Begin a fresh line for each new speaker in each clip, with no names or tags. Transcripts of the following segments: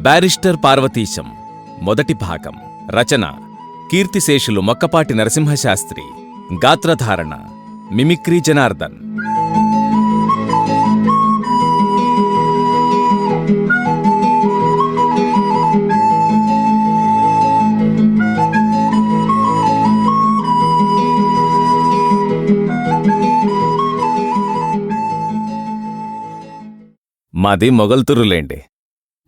Barrister Parvateesam మొదటి భాగం. రచన కీర్తిశేషులు మొక్కపాటి నరసింహశాస్త్రి. గాత్రధారణ మిమిక్రీ జనార్దన్. మాది మొగల్తూరులేండి.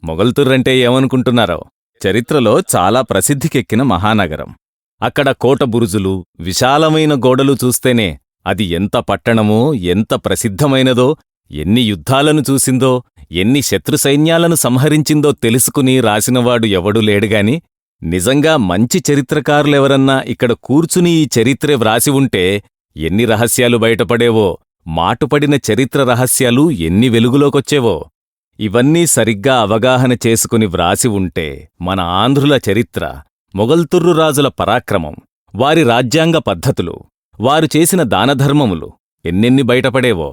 మొగల్తూరంటే ఏమనుకుంటున్నారో, చరిత్రలో చాలా ప్రసిద్ధికెక్కిన మహానగరం. అక్కడ కోట బురుజులు, విశాలమైన గోడలు చూస్తేనే అది ఎంత పట్టణమో, ఎంత ప్రసిద్ధమైనదో, ఎన్ని యుద్ధాలను చూసిందో, ఎన్ని శత్రుసైన్యాలను సంహరించిందో తెలుసుకుని రాసినవాడు ఎవడూ లేడుగాని, నిజంగా మంచి చరిత్రకారులెవరన్నా ఇక్కడ కూర్చుని ఈ చరిత్రే వ్రాసి ఉంటే ఎన్ని రహస్యాలు బయటపడేవో, మాటుపడిన చరిత్ర రహస్యాలు ఎన్ని వెలుగులోకొచ్చేవో. ఇవన్నీ సరిగ్గా అవగాహన చేసుకుని వ్రాసి ఉంటే మన ఆంధ్రుల చరిత్ర, మొగల్తుర్రు రాజుల పరాక్రమం, వారి రాజ్యాంగ పద్ధతులు, వారు చేసిన దానధర్మములు ఎన్నెన్ని బయటపడేవో.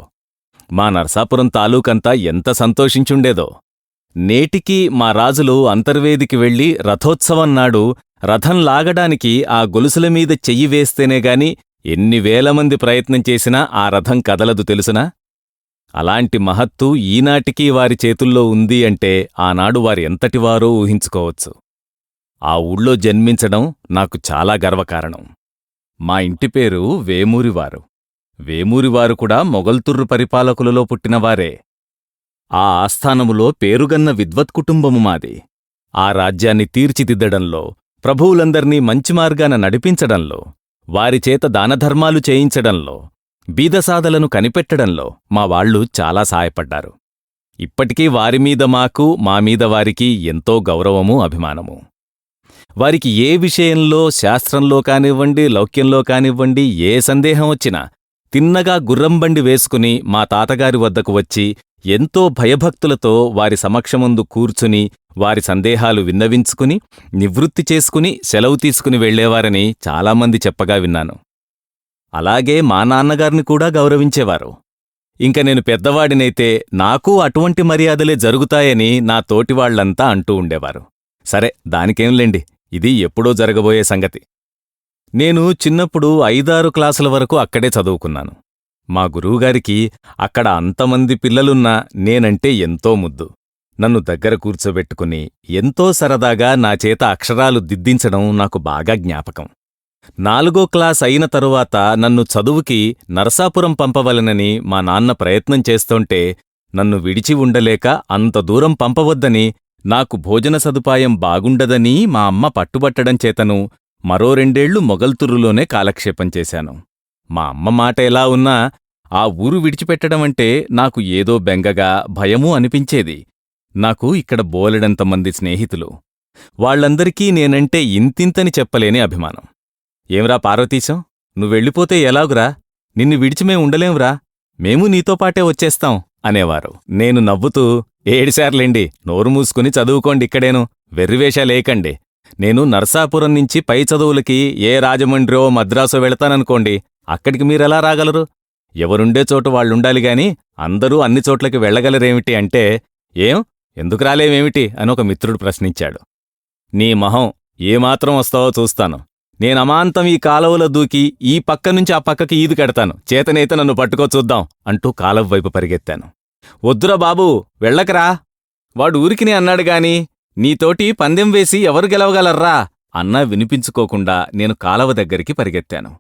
మా నర్సాపురం తాలూకంతా ఎంత సంతోషించుండేదో. నేటికీ మా రాజులు అంతర్వేదికి వెళ్లి రథోత్సవం నాడు రథం లాగడానికి ఆ గొలుసులమీద చెయ్యి వేస్తేనేగాని ఎన్ని వేలమంది ప్రయత్నం చేసినా ఆ రథం కదలదు తెలుసునా? అలాంటి మహత్తు ఈనాటికీ వారి చేతుల్లో ఉంది అంటే ఆనాడు వారి ఎంతటివారో ఊహించుకోవచ్చు. ఆ ఊళ్ళో జన్మించడం నాకు చాలా గర్వకారణం. మా ఇంటి పేరు వేమూరివారు. వేమూరివారు కూడా మొగల్తుర్రు పరిపాలకులలో పుట్టినవారే. ఆ ఆస్థానములో పేరుగన్న విద్వత్కుటుంబము మాది. ఆ రాజ్యాన్ని తీర్చిదిద్దడంలో, ప్రభువులందర్నీ మంచి మార్గాన నడిపించడంలో, వారిచేత దానధర్మాలు చేయించడంలో, బీదసాదలను కనిపెట్టడంలో మా వాళ్లు చాలా సాయపడ్డారు. ఇప్పటికీ వారిమీద మాకు, మామీద వారికి ఎంతో గౌరవమూ అభిమానము. వారికి ఏ విషయంలో, శాస్త్రంలో కానివ్వండి, లౌక్యంలో కానివ్వండి, ఏ సందేహం వచ్చినా తిన్నగా గుర్రంబండి వేసుకుని మా తాతగారి వద్దకు వచ్చి ఎంతో భయభక్తులతో వారి సమక్షముందు కూర్చుని వారి సందేహాలు విన్నవించుకుని, నివృత్తి చేసుకుని సెలవు తీసుకుని వెళ్లేవారని చాలామంది చెప్పగా విన్నాను. అలాగే మా నాన్నగారిని కూడా గౌరవించేవారు. ఇంక నేను పెద్దవాడినైతే నాకూ అటువంటి మర్యాదలే జరుగుతాయని నా తోటివాళ్లంతా అంటూ ఉండేవారు. సరే, దానికేంలేండి, ఇది ఎప్పుడో జరగబోయే సంగతి. నేను చిన్నప్పుడు 5-6 క్లాసుల వరకు అక్కడే చదువుకున్నాను. మా గురువుగారికి అక్కడ అంతమంది పిల్లలున్నా నేనంటే ఎంతో ముద్దు. నన్ను దగ్గర కూర్చోబెట్టుకుని ఎంతో సరదాగా నా చేత అక్షరాలు దిద్దించడం నాకు బాగా జ్ఞాపకం. 4వ క్లాస్ అయిన తరువాత నన్ను చదువుకి నరసాపురం పంపవలనని మా నాన్న ప్రయత్నం చేస్తోంటే నన్ను విడిచి ఉండలేక అంత దూరం పంపవద్దని, నాకు భోజన సదుపాయం బాగుండదని మా అమ్మ పట్టుబట్టడం చేతను మరో 2 ఏళ్లు మొగల్తుర్రులోనే కాలక్షేపం చేశాను. మా అమ్మ మాట ఎలా ఉన్నా ఆ ఊరు విడిచిపెట్టడమంటే నాకు ఏదో బెంగగా, భయమూ అనిపించేది. నాకు ఇక్కడ బోలెడంతమంది స్నేహితులు. వాళ్లందరికీ నేనంటే ఇంతింతని చెప్పలేని అభిమానం. ఏమ్రా పార్వతీశం, నువ్వెళ్ళిపోతే ఎలాగురా? నిన్ను విడిచిమేం ఉండలేంరా, మేము నీతోపాటే వచ్చేస్తాం అనేవారు. నేను నవ్వుతూ, ఏడిశార్లేండి, నోరు మూసుకుని చదువుకోండి, ఇక్కడేను వెర్రివేషాలేకండి. నేను నర్సాపురం నుంచి పై చదువులకి ఏ రాజమండ్రో మద్రాసో వెళతాననుకోండి, అక్కడికి మీరెలా రాగలరు? ఎవరుండే చోటు వాళ్ళుండాలిగాని అందరూ అన్ని చోట్లకి వెళ్ళగలరేమిటి అంటే, ఎందుకు రాలేవేమిటి అని ఒక మిత్రుడు ప్రశ్నించాడు. నీ మొహం, ఏమాత్రం వస్తావో చూస్తాను. నేనమాంతం ఈ కాలువలో దూకి ఈ పక్క నుంచి ఆ పక్కకి ఈదుకెడతాను, చేతనైతే నన్ను పట్టుకో చూద్దాం అంటూ కాలవ వైపు పరిగెత్తాను. వద్దురా బాబూ, వెళ్ళకరా, వాడు ఊరికినే అన్నాడుగాని నీతోటి పందెం వేసి ఎవరు గెలవగలర్రా అన్నా వినిపించుకోకుండా నేను కాలవ దగ్గరికి పరిగెత్తాను.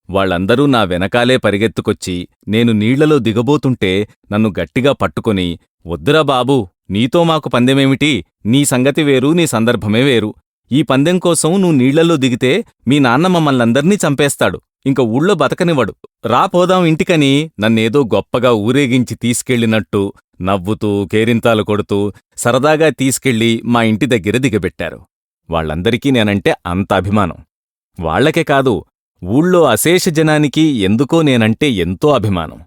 వాళ్లందరూ నా వెనకాలే పరిగెత్తుకొచ్చి నేను నీళ్లలో దిగబోతుంటే నన్ను గట్టిగా పట్టుకొని, వద్దురా బాబూ, నీతో మాకు పందెమేమిటి, నీ సంగతి వేరు, నీ సందర్భమే వేరు. ఈ పందెం కోసం నువ్వు నీళ్లలో దిగితే మీ నాన్న మమ్మల్నందర్నీ చంపేస్తాడు, ఇంక ఊళ్ళో బతకనివ్వడు, రా పోదాం ఇంటికని నన్నేదో గొప్పగా ఊరేగించి తీసుకెళ్లినట్టు నవ్వుతూ, కేరింతాలు కొడుతూ సరదాగా తీసుకెళ్లి మా ఇంటి దగ్గర దిగబెట్టారు. వాళ్లందరికీ నేనంటే అంత అభిమానం. వాళ్లకే కాదు, ఊళ్ళో అశేష జనానికి ఎందుకో నేనంటే ఎంతో అభిమానం.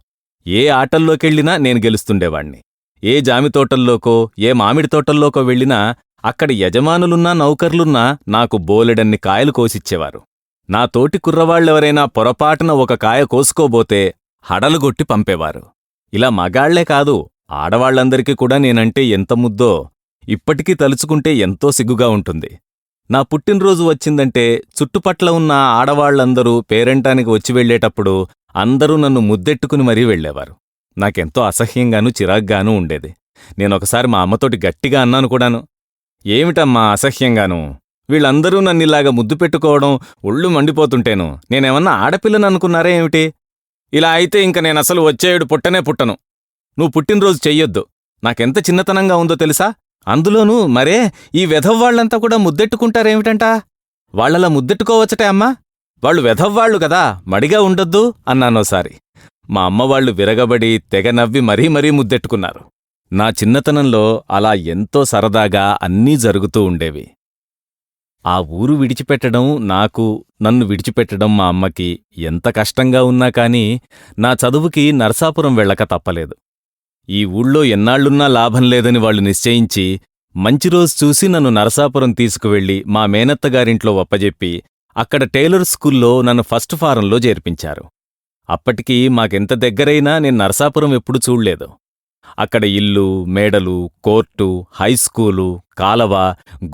ఏ ఆటల్లోకెళ్లినా నేను గెలుస్తుండేవాణ్ణి. ఏ జామితోటల్లోకో, ఏ మామిడి తోటల్లోకో వెళ్ళినా అక్కడ యజమానులున్నా నౌకర్లున్నా నాకు బోలెడన్ని కాయలు కోసిచ్చేవారు. నా తోటి కుర్రవాళ్లెవరైనా పొరపాటున ఒక కాయ కోసుకోబోతే హడలుగొట్టి పంపేవారు. ఇలా మగాళ్లే కాదు, ఆడవాళ్లందరికీ కూడా నేనంటే ఎంత ముద్దో. ఇప్పటికీ తలుచుకుంటే ఎంతో సిగ్గుగా ఉంటుంది. నా పుట్టినరోజు వచ్చిందంటే చుట్టుపట్ల ఉన్న ఆడవాళ్లందరూ పేరంటానికి వచ్చి వెళ్లేటప్పుడు అందరూ నన్ను ముద్దెట్టుకుని మరీ వెళ్లేవారు. నాకెంతో అసహ్యంగానూ చిరాగ్గానూ ఉండేది. నేనొకసారి మా అమ్మతోటి గట్టిగా అన్నాను కూడాను. ఏమిటమ్మా అసహ్యంగాను, వీళ్ళందరూ నన్నిలాగా ముద్దు పెట్టుకోవడం ఒళ్ళు మండిపోతుంటేను నేనేమన్నా ఆడపిల్లననుకున్నారే ఏమిటి? ఇలా అయితే ఇంక నేనసలు వచ్చేయుడు పుట్టనే పుట్టను. నువ్వు పుట్టినరోజు చెయ్యొద్దు. నాకెంత చిన్నతనంగా ఉందో తెలుసా? అందులోనూ మరే ఈ వెధవ్వాళ్లంతా కూడా ముద్దెట్టుకుంటారేమిటంట? వాళ్లలా ముద్దెట్టుకోవచ్చటే అమ్మా, వాళ్ళు వెధవ్వాళ్లు కదా, మడిగా ఉండొద్దు అన్నానోసారి. మా అమ్మవాళ్లు విరగబడి తెగ నవ్వి మరీ ముద్దెట్టుకున్నారు. నా చిన్నతనంలో అలా ఎంతో సరదాగా అన్నీ జరుగుతూ ఉండేవి. ఆ ఊరు విడిచిపెట్టడం నాకు, నన్ను విడిచిపెట్టడం మా అమ్మకి ఎంత కష్టంగా ఉన్నా కాని నా చదువుకి నరసాపురం వెళ్ళక తప్పలేదు. ఈ ఊళ్ళో ఎన్నాళ్లున్నా లాభం లేదని వాళ్లు నిశ్చయించి మంచి రోజు చూసి నన్ను నరసాపురం తీసుకువెళ్లి మా మేనత్తగారింట్లో ఒప్పజెప్పి అక్కడ టైలర్ స్కూల్లో నన్ను ఫస్ట్ ఫారంలో చేర్పించారు. అప్పటికి మాకెంత దగ్గరైనా నేను నరసాపురం ఎప్పుడు చూడ్లేదు. అక్కడ ఇల్లు, మేడలు, కోర్టు, హైస్కూలు, కాలవ,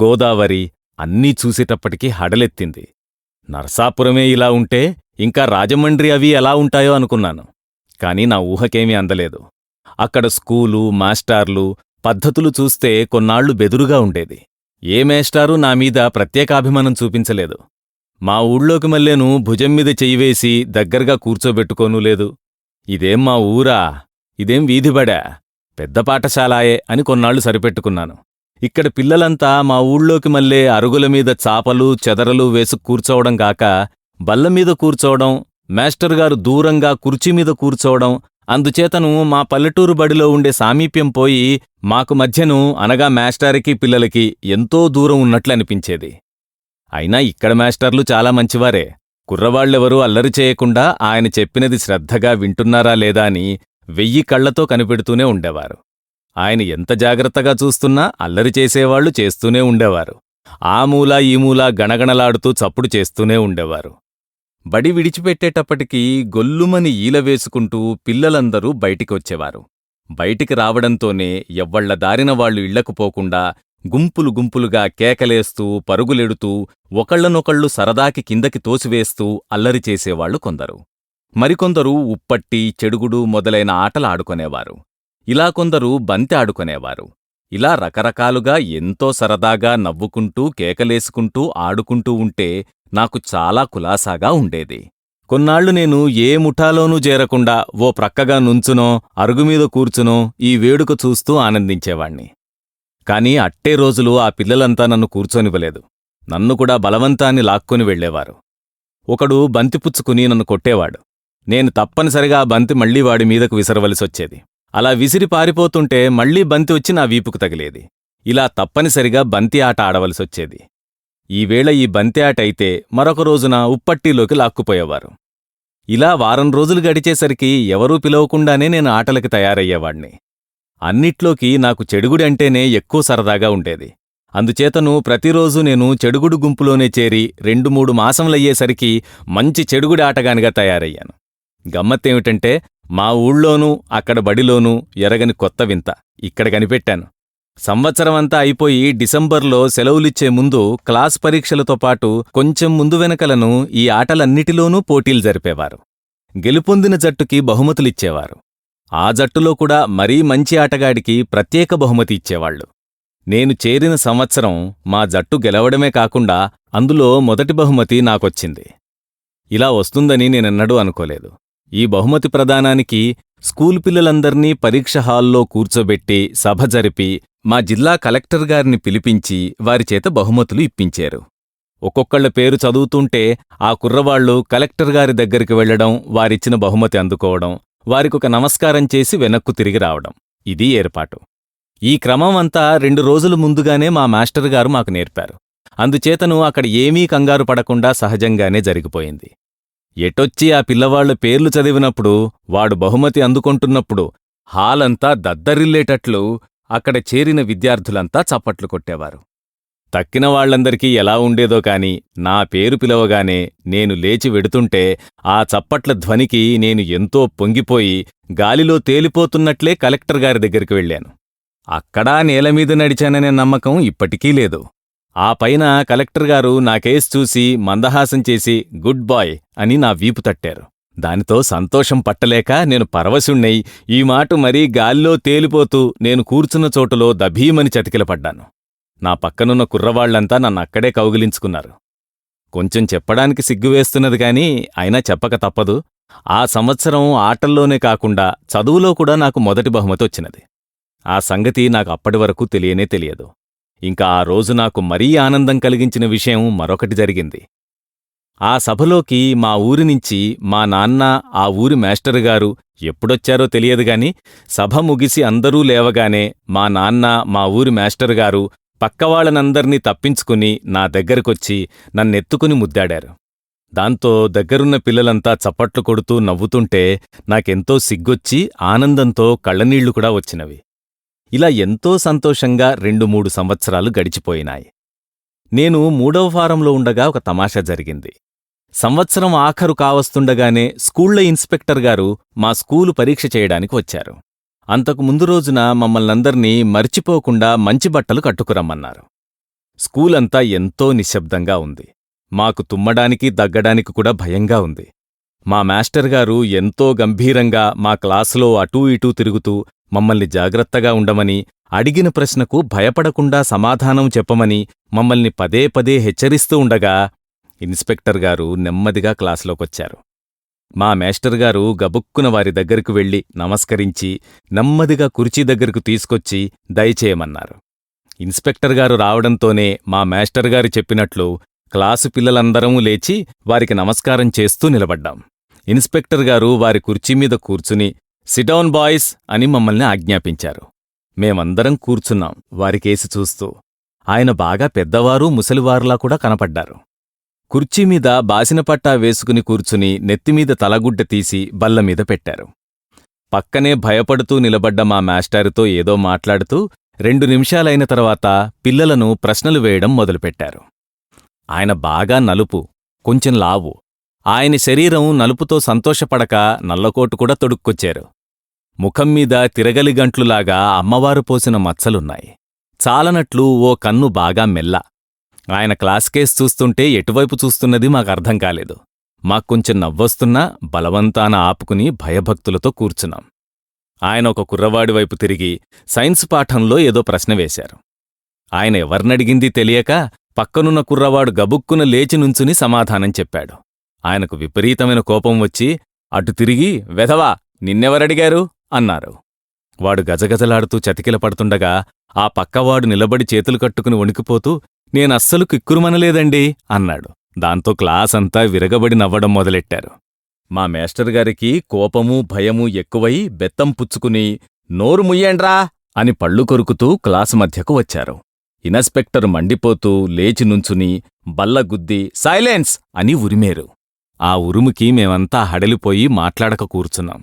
గోదావరి అన్నీ చూసేటప్పటికీ హడలెత్తింది. నరసాపురమే ఇలా ఉంటే ఇంకా రాజమండ్రి అవి ఎలా ఉంటాయో అనుకున్నాను. కాని నా ఊహకేమీ అందలేదు. అక్కడ స్కూలు, మాస్టార్లు, పద్ధతులు చూస్తే కొన్నాళ్లు బెదురుగా ఉండేది. ఏ మేస్టారూ నామీద ప్రత్యేకాభిమానం చూపించలేదు. మా ఊళ్ళోకి మళ్ళేను భుజం మీద చెయ్యివేసి దగ్గరగా కూర్చోబెట్టుకోనూ లేదు. ఇదేం మా ఊరా, ఇదేం వీధిబడా, పెద్ద పాఠశాలాయే అని కొన్నాళ్లు సరిపెట్టుకున్నాను. ఇక్కడ పిల్లలంతా మా ఊళ్ళోకి మళ్ళే అరుగులమీద చాపలు, చెదరలు వేసు కూర్చోవడం కాక బల్లమీద కూర్చోవడం, మేస్టర్గారు దూరంగా కుర్చీమీద కూర్చోవడం, అందుచేతను మా పల్లెటూరు బడిలో ఉండే సామీప్యం పోయి మాకు మధ్యను అనగా మేస్టారికి పిల్లలకి ఎంతో దూరం ఉన్నట్లనిపించేది. అయినా ఇక్కడ మేస్టర్లు చాలా మంచివారే. కుర్రవాళ్లెవరూ అల్లరి చేయకుండా ఆయన చెప్పినది శ్రద్ధగా వింటున్నారా లేదా అని 1000 కళ్లతో కనిపెడుతూనే ఉండేవారు. ఆయన ఎంత జాగ్రత్తగా చూస్తున్నా అల్లరి చేసేవాళ్లు చేస్తూనే ఉండేవారు. ఆ మూలా ఈ మూలా గణగణలాడుతూ చప్పుడు చేస్తూనే ఉండేవారు. బడి విడిచిపెట్టేటప్పటికీ గొల్లుమని ఈలవేసుకుంటూ పిల్లలందరూ బయటికొచ్చేవారు. బయటికి రావడంతోనే ఎవ్వళ్ల దారిన వాళ్లు ఇళ్లకు పోకుండా గుంపులు గుంపులుగా కేకలేస్తూ, పరుగులెడుతూ, ఒకళ్లనొకళ్ళు సరదాకి కిందకి తోసివేస్తూ అల్లరి చేసేవాళ్లు కొందరు. మరికొందరు ఉప్పట్టి, చెడుగుడు మొదలైన ఆటలాడుకొనేవారు. ఇలా కొందరు బంతి ఆడుకొనేవారు. ఇలా రకరకాలుగా ఎంతో సరదాగా నవ్వుకుంటూ, కేకలేసుకుంటూ ఆడుకుంటూ ఉంటే నాకు చాలా కులాసాగా ఉండేది. కొన్నాళ్లు నేను ఏ ముఠాలోనూ చేరకుండా ఓ ప్రక్కగా నుంచునో, అరుగుమీద కూర్చునో ఈ వేడుక చూస్తూ ఆనందించేవాణ్ణి. కాని అట్టే రోజులు ఆ పిల్లలంతా నన్ను కూర్చొనివ్వలేదు. నన్ను కూడా బలవంతాన్ని లాక్కొని వెళ్లేవారు. ఒకడు బంతిపుచ్చుకుని నన్ను కొట్టేవాడు. నేను తప్పనిసరిగా ఆ బంతి మళ్లీ వాడి మీదకు విసరవలసొచ్చేది. అలా విసిరి పారిపోతుంటే మళ్లీ బంతి వచ్చి నా వీపుకు తగిలేది. ఇలా తప్పనిసరిగా బంతి ఆట ఆడవలసొచ్చేది. ఈవేళ ఈ బంతి ఆట అయితే మరొక రోజున ఉప్పట్టిలోకి లాక్కుపోయేవారు. ఇలా వారం రోజులు గడిచేసరికి ఎవరూ పిలవకుండానే నేను ఆటలకి తయారయ్యేవాణ్ణి. అన్నిట్లోకి నాకు చెడుగుడి అంటేనే ఎక్కువ సరదాగా ఉండేది. అందుచేతను ప్రతిరోజు నేను చెడుగుడు గుంపులోనే చేరి 2-3 మాసంలయ్యేసరికి మంచి చెడుగుడి ఆటగానిగా తయారయ్యాను. గమ్మత్తేమిటంటే మా ఊళ్ళోనూ అక్కడ బడిలోనూ ఎరగని కొత్త వింత ఇక్కడ కనిపెట్టాను. సంవత్సరమంతా అయిపోయి డిసెంబర్లో సెలవులిచ్చే ముందు క్లాస్ పరీక్షలతో పాటు కొంచెం ముందు వెనకలను ఈ ఆటలన్నిటిలోనూ పోటీలు జరిపేవారు. గెలుపొందిన జట్టుకి బహుమతులిచ్చేవారు. ఆ జట్టులో కూడా మరీ మంచి ఆటగాడికి ప్రత్యేక బహుమతి ఇచ్చేవాళ్లు. నేను చేరిన సంవత్సరం మా జట్టు గెలవడమే కాకుండా అందులో మొదటి బహుమతి నాకొచ్చింది. ఇలా వస్తుందని నేనెన్నడూ అనుకోలేదు. ఈ బహుమతి ప్రదానానికి స్కూల్ పిల్లలందర్నీ పరీక్ష హాల్లో కూర్చోబెట్టి సభ జరిపి మా జిల్లా కలెక్టర్ గారిని పిలిపించి వారిచేత బహుమతులు ఇప్పించారు. ఒక్కొక్కళ్ల పేరు చదువుతుంటే ఆ కుర్రవాళ్లు కలెక్టర్ గారి దగ్గరికి వెళ్లడం, వారిచ్చిన బహుమతి అందుకోవడం, వారికొక నమస్కారం చేసి వెనక్కు తిరిగి రావడం, ఇది ఏర్పాటు. ఈ క్రమం అంతా 2 రోజుల ముందుగానే మా మాస్టర్ గారు మాకు నేర్పారు. అందుచేతను అక్కడ ఏమీ కంగారు పడకుండా సహజంగానే జరిగిపోయింది. ఎటొచ్చి ఆ పిల్లవాళ్ల పేర్లు చదివినప్పుడు, వాడు బహుమతి అందుకొంటున్నప్పుడు హాలంతా దద్దరిల్లేటట్లు అక్కడ చేరిన విద్యార్థులంతా చప్పట్లు కొట్టేవారు. తక్కిన వాళ్లందరికీ ఎలా ఉండేదో కాని నా పేరు పిలవగానే నేను లేచి వెడుతుంటే ఆ చప్పట్ల ధ్వనికి నేను ఎంతో పొంగిపోయి గాలిలో తేలిపోతున్నట్లే కలెక్టర్ గారి దగ్గరికి వెళ్లాను. అక్కడా నేలమీద నడిచాననే నమ్మకం ఇప్పటికీ లేదు. ఆ పైన కలెక్టర్ గారు నా కేసు చూసి మందహాసం చేసి గుడ్ బాయ్ అని నా వీపు తట్టారు. దానితో సంతోషం పట్టలేక నేను పరవశుణ్ణై ఈ మాట మరీ గాల్లో తేలిపోతూ నేను కూర్చున్న చోటులో దభీమని చతికిలపడ్డాను. నా పక్కనున్న కుర్రవాళ్లంతా నన్నక్కడే కౌగిలించుకున్నారు. కొంచెం చెప్పడానికి సిగ్గువేస్తున్నది గాని అయినా చెప్పక తప్పదు. ఆ సంవత్సరం ఆటల్లోనే కాకుండా చదువులో కూడా నాకు మొదటి బహుమతి వచ్చినది. ఆ సంగతి నాకు అప్పటివరకు తెలియనే తెలియదు. ఇంకా ఆ రోజు నాకు మరీ ఆనందం కలిగించిన విషయం మరొకటి జరిగింది. ఆ సభలోకి మా ఊరినుంచి మా నాన్న, ఆ ఊరి మేస్టరుగారు ఎప్పుడొచ్చారో తెలియదుగాని సభ ముగిసి అందరూ లేవగానే మా నాన్న, మా ఊరి మేస్టరుగారు పక్కవాళ్లనందర్నీ తప్పించుకుని నా దగ్గరకొచ్చి నన్నెత్తుకుని ముద్దాడారు. దాంతో దగ్గరున్న పిల్లలంతా చప్పట్లు కొడుతూ నవ్వుతుంటే నాకెంతో సిగ్గొచ్చి ఆనందంతో కళ్ళనీళ్లు కూడా వచ్చినవి. ఇలా ఎంతో సంతోషంగా 2-3 సంవత్సరాలు గడిచిపోయినాయి. నేను 3వ ఫారంలో ఉండగా ఒక తమాషా జరిగింది. సంవత్సరం ఆఖరు కావస్తుండగానే స్కూళ్ల ఇన్స్పెక్టర్ గారు మా స్కూలు పరీక్ష చేయడానికి వచ్చారు. అంతకు ముందు రోజున మమ్మల్నందర్నీ మర్చిపోకుండా మంచి బట్టలు కట్టుకురమ్మన్నారు. స్కూలంతా ఎంతో నిశ్శబ్దంగా ఉంది. మాకు తుమ్మడానికి దగ్గడానికి కూడా భయంగా ఉంది. మా మాస్టర్గారు ఎంతో గంభీరంగా మా క్లాసులో అటూ ఇటూ తిరుగుతూ మమ్మల్ని జాగ్రత్తగా ఉండమని, అడిగిన ప్రశ్నకు భయపడకుండా సమాధానం చెప్పమని మమ్మల్ని పదే పదే హెచ్చరిస్తూ ఉండగా ఇన్స్పెక్టర్ గారు నెమ్మదిగా క్లాసులోకొచ్చారు. మా మేస్టర్గారు గబుక్కున వారి దగ్గరకు వెళ్లి నమస్కరించి నెమ్మదిగా కుర్చీ దగ్గరకు తీసుకొచ్చి దయచేయమన్నారు. ఇన్స్పెక్టర్ గారు రావడంతోనే మా మేస్టర్గారు చెప్పినట్లు క్లాసు పిల్లలందరం లేచి వారికి నమస్కారం చేస్తూ నిలబడ్డాం. ఇన్స్పెక్టర్ గారు వారి కుర్చీమీద కూర్చుని సిడౌన్ బాయ్స్ అని మమ్మల్ని ఆజ్ఞాపించారు. మేమందరం కూర్చున్నాం వారికేసి చూస్తూ. ఆయన బాగా పెద్దవారు, ముసలివారులా కూడా కనపడ్డారు. కుర్చీమీద బాసినపట్టా వేసుకుని కూర్చుని నెత్తిమీద తలగుడ్డ తీసి బల్లమీద పెట్టారు. పక్కనే భయపడుతూ నిలబడ్డ మా మాస్టారుతో ఏదో మాట్లాడుతూ 2 నిమిషాలైన తర్వాత పిల్లలను ప్రశ్నలు వేయడం మొదలుపెట్టారు. ఆయన బాగా నలుపు, కొంచెం లావు. ఆయన శరీరం నలుపుతో సంతోషపడక నల్లకోటు కూడా తొడుక్కొచ్చారు. ముఖంమీద తిరగలిగంట్లులాగా అమ్మవారు పోసిన మచ్చలున్నాయి. చాలనట్లు ఓ కన్ను బాగా మెల్ల. ఆయన క్లాస్కేస్ చూస్తుంటే ఎటువైపు చూస్తున్నది మాకర్థం కాలేదు. మాక్కొంచెం నవ్వొస్తున్నా బలవంతాన ఆపుకుని భయభక్తులతో కూర్చున్నాం. ఆయన ఒక కుర్రవాడి వైపు తిరిగి సైన్స్ పాఠంలో ఏదో ప్రశ్న వేశారు. ఆయన ఎవర్నడిగిందీ తెలియక పక్కనున్న కుర్రవాడు గబుక్కున లేచి నుంచుని సమాధానం చెప్పాడు. ఆయనకు విపరీతమైన కోపం వచ్చి అటు తిరిగి వెధవా, నిన్నెవరడిగారు అన్నారు. వాడు గజగజలాడుతూ చతికిల పడుతుండగా ఆ పక్కవాడు నిలబడి చేతులు కట్టుకుని వణికిపోతూ నేనస్సలు కిక్కురుమనలేదండి అన్నాడు. దాంతో క్లాసంతా విరగబడి నవ్వడం మొదలెట్టారు. మా మేస్టర్గారికి కోపమూ భయమూ ఎక్కువై బెత్తం పుచ్చుకుని నోరు ముయ్యండ్రా అని పళ్ళు కొరుకుతూ క్లాసు మధ్యకు వచ్చారు. ఇన్స్పెక్టర్ మండిపోతూ లేచి నుంచుని బల్లగుద్ది సైలెన్స్ అని ఉరిమేరు. ఆ ఉరుముకి మేమంతా హడలిపోయి మాట్లాడక కూర్చున్నాం.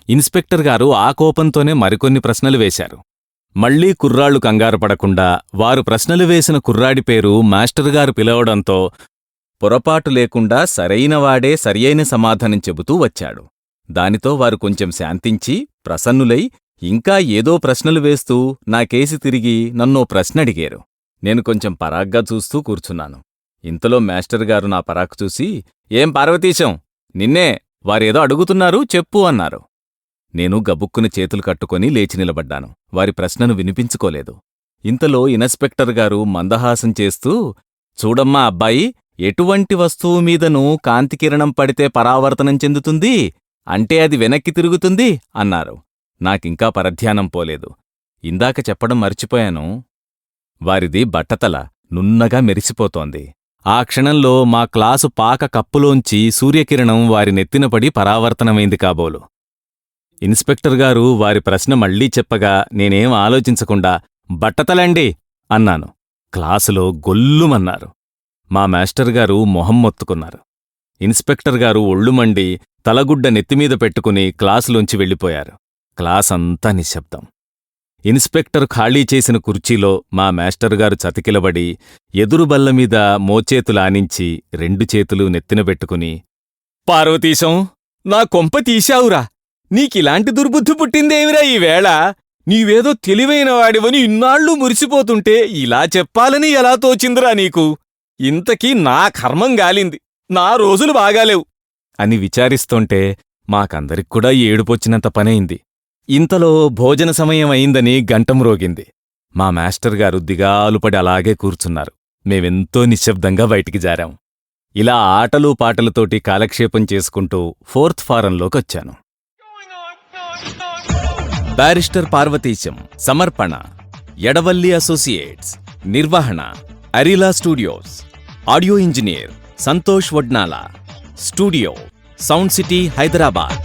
ఇన్స్పెక్టర్ గారు ఆ కోపంతోనే మరికొన్ని ప్రశ్నలు వేశారు. మళ్లీ కుర్రాళ్లు కంగారుపడకుండా వారు ప్రశ్నలు వేసిన కుర్రాడి పేరు మాస్టర్గారు పిలవడంతో పొరపాటు లేకుండా సరైనవాడే సరియైన సమాధానం చెబుతూ వచ్చాడు. దానితో వారు కొంచెం శాంతించి ప్రసన్నులై ఇంకా ఏదో ప్రశ్నలు వేస్తూ నాకేసి తిరిగి నన్నో ప్రశ్న అడిగారు. నేను కొంచెం పరాగ్గా చూస్తూ కూర్చున్నాను. ఇంతలో మాస్టర్గారు నా పరాకు చూసి ఏం పార్వతీశం, నిన్నే, వారేదో అడుగుతున్నారు చెప్పు అన్నారు. నేను గబుక్కున చేతులు కట్టుకొని లేచి నిలబడ్డాను. వారి ప్రశ్నను వినిపించుకోలేదు. ఇంతలో ఇన్స్పెక్టర్ గారు మందహాసం చేస్తూ చూడమ్మా అబ్బాయి, ఎటువంటి వస్తువు మీదనూ కాంతికిరణం పడితే పరావర్తనం చెందుతుంది అంటే అది వెనక్కి తిరుగుతుంది అన్నారు. నాకింకా పరధ్యానం పోలేదు. ఇందాక చెప్పడం మర్చిపోయాను. వారిది బట్టతల నున్నగా మెరిసిపోతోంది. ఆ క్షణంలో మా క్లాసు పాక కప్పులోంచి సూర్యకిరణం వారి నెత్తినపడి పరావర్తనమైంది కాబోలు. ఇన్స్పెక్టర్ గారు వారి ప్రశ్న మళ్లీ చెప్పగా నేనేం ఆలోచించకుండా బట్టతలండి అన్నాను. క్లాసులో గొల్లుమన్నారు. మా మాస్టర్గారు మొహం మొత్తుకున్నారు. ఇన్స్పెక్టర్ గారు ఒళ్ళుమండి తలగుడ్డ నెత్తిమీద పెట్టుకుని క్లాసులోంచి వెళ్ళిపోయారు. క్లాసంతా నిశ్శబ్దం. ఇన్స్పెక్టర్ ఖాళీ చేసిన కుర్చీలో మా మాస్టర్గారు చతికిలబడి ఎదురు బల్లమీద మోచేతులానించి 2 చేతులు నెత్తిన పెట్టుకుని పార్వతీశం, నా కొంప తీశావురా, నీకిలాంటి దుర్బుద్ధి పుట్టిందేమిరా ఈవేళ, నీవేదో తెలివైన వాడివని ఇన్నాళ్ళు మురిసిపోతుంటే ఇలా చెప్పాలని ఎలా తోచిందిరా నీకు? ఇంతకీ నా కర్మం గాలింది, నా రోజులు బాగాలేవు అని విచారిస్తుంటే మాకందరిక్కూడా ఏడుపొచ్చినంత పనైంది. ఇంతలో భోజన సమయం అయిందని గంట మ్రోగింది. మా మాస్టర్ గారు దిగాలుపడి అలాగే కూర్చున్నారు. మేమెంతో నిశ్శబ్దంగా బయటికి జారాం. ఇలా ఆటలు పాటలతోటి కాలక్షేపం చేసుకుంటూ 4th ఫారంలోకొచ్చాను. బారిస్టర్ పార్వతీశం. సమర్పణ ఎడవల్లి అసోసియేట్స్. నిర్వహణ Arila studios. Audio engineer Santosh Vadnala. Studio sound city Hyderabad.